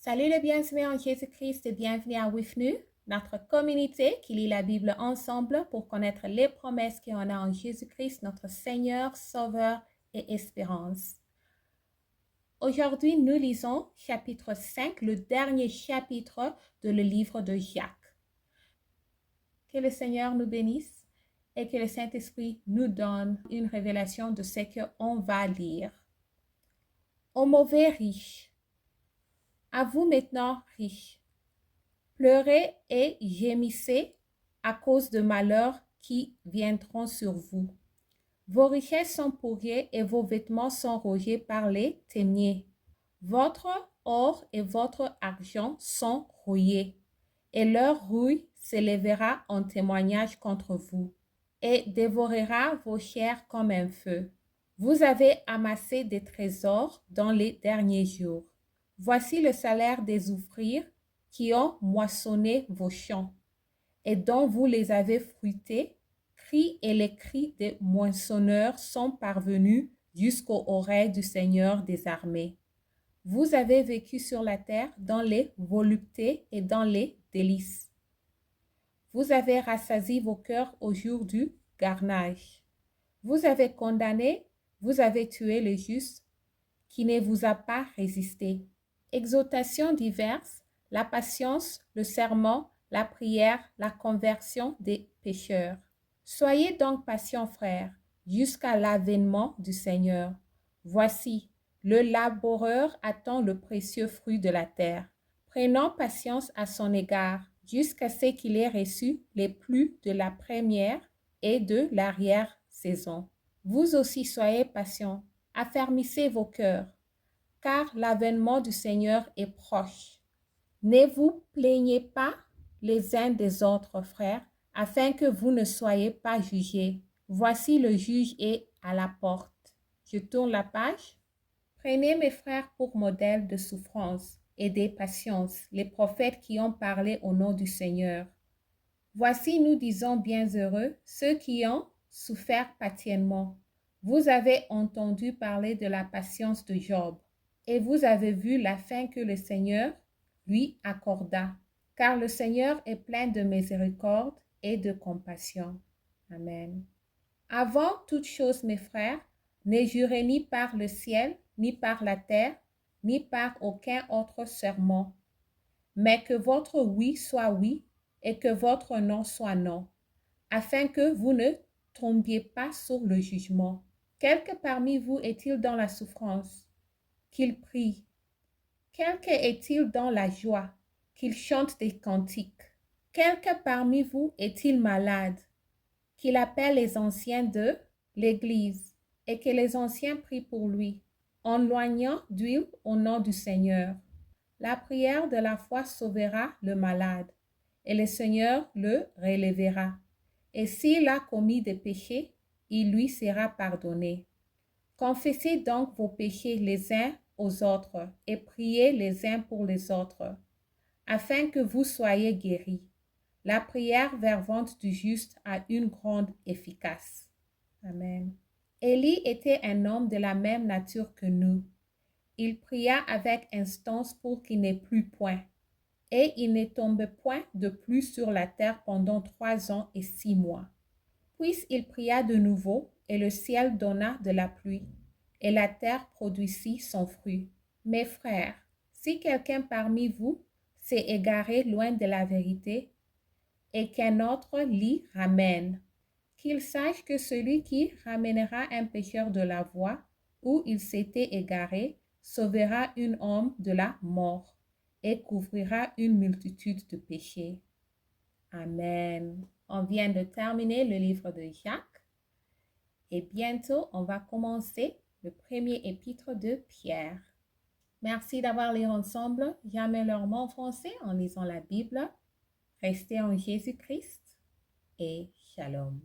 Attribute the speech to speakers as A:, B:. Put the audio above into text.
A: Salut les bien-aimés en Jésus-Christ et bienvenue à WIFNU, notre communauté qui lit la Bible ensemble pour connaître les promesses qu'on a en Jésus-Christ, notre Seigneur, Sauveur et Espérance. Aujourd'hui, nous lisons chapitre 5, le dernier chapitre de le livre de Jacques. Que le Seigneur nous bénisse et que le Saint-Esprit nous donne une révélation de ce qu'on va lire. Ô mauvais riche, à vous maintenant riches, pleurez et gémissez à cause de malheurs qui viendront sur vous. Vos richesses sont pourries et vos vêtements sont rongés par les téniers. Votre or et votre argent sont rouillés, et leur rouille s'élèvera en témoignage contre vous, et dévorera vos chairs comme un feu. Vous avez amassé des trésors dans les derniers jours. Voici le salaire des ouvriers qui ont moissonné vos champs, et dont vous les avez fruités. Cris et les cris des moissonneurs sont parvenus jusqu'aux oreilles du Seigneur des armées. Vous avez vécu sur la terre dans les voluptés et dans les délices. Vous avez rassasié vos cœurs au jour du garnage. Vous avez condamné, vous avez tué le juste, qui ne vous a pas résisté. Exhortations diverses, la patience, le sermon, la prière, la conversion des pécheurs. Soyez donc patients, frères, jusqu'à l'avènement du Seigneur. Voici, le laboureur attend le précieux fruit de la terre. Prenons patience à son égard, jusqu'à ce qu'il ait reçu les plus de la première et de l'arrière-saison. Vous aussi soyez patients, affermissez vos cœurs, car l'avènement du Seigneur est proche. Ne vous plaignez pas les uns des autres, frères, afin que vous ne soyez pas jugés. Voici le juge est à la porte. Je tourne la page. Prenez mes frères pour modèle de souffrance et de patience, les prophètes qui ont parlé au nom du Seigneur. Voici, nous disons bien heureux, ceux qui ont souffert patiemment. Vous avez entendu parler de la patience de Job, et vous avez vu la fin que le Seigneur lui accorda, car le Seigneur est plein de miséricorde et de compassion. Amen. Avant toute chose, mes frères, ne jurez ni par le ciel, ni par la terre, ni par aucun autre serment, mais que votre oui soit oui et que votre non soit non, afin que vous ne tombiez pas sur le jugement. Quelque parmi vous est-il dans la souffrance? Qu'il prie. Quelque est-il dans la joie? Qu'il chante des cantiques. Quelque parmi vous est-il malade? Qu'il appelle les anciens de l'Église et que les anciens prient pour lui, en loignant d'huile au nom du Seigneur. La prière de la foi sauvera le malade, et le Seigneur le relèvera. Et s'il a commis des péchés, il lui sera pardonné. Confessez donc vos péchés les uns aux autres et priez les uns pour les autres, afin que vous soyez guéris. La prière fervente du juste a une grande efficace. Amen. Élie était un homme de la même nature que nous. Il pria avec instance pour qu'il n'ait plus point, et il ne tombe point de plus sur la terre pendant 3 ans et 6 mois. Puis il pria de nouveau, et le ciel donna de la pluie, et la terre produisit son fruit. Mes frères, si quelqu'un parmi vous s'est égaré loin de la vérité, et qu'un autre l'y ramène, qu'il sache que celui qui ramènera un pécheur de la voie où il s'était égaré sauvera un homme de la mort et couvrira une multitude de péchés. Amen. On vient de terminer le livre de Jacques et bientôt on va commencer le premier épître de Pierre. Merci d'avoir lu ensemble. Jamais leur mot français en lisant la Bible. Restez en Jésus-Christ et shalom.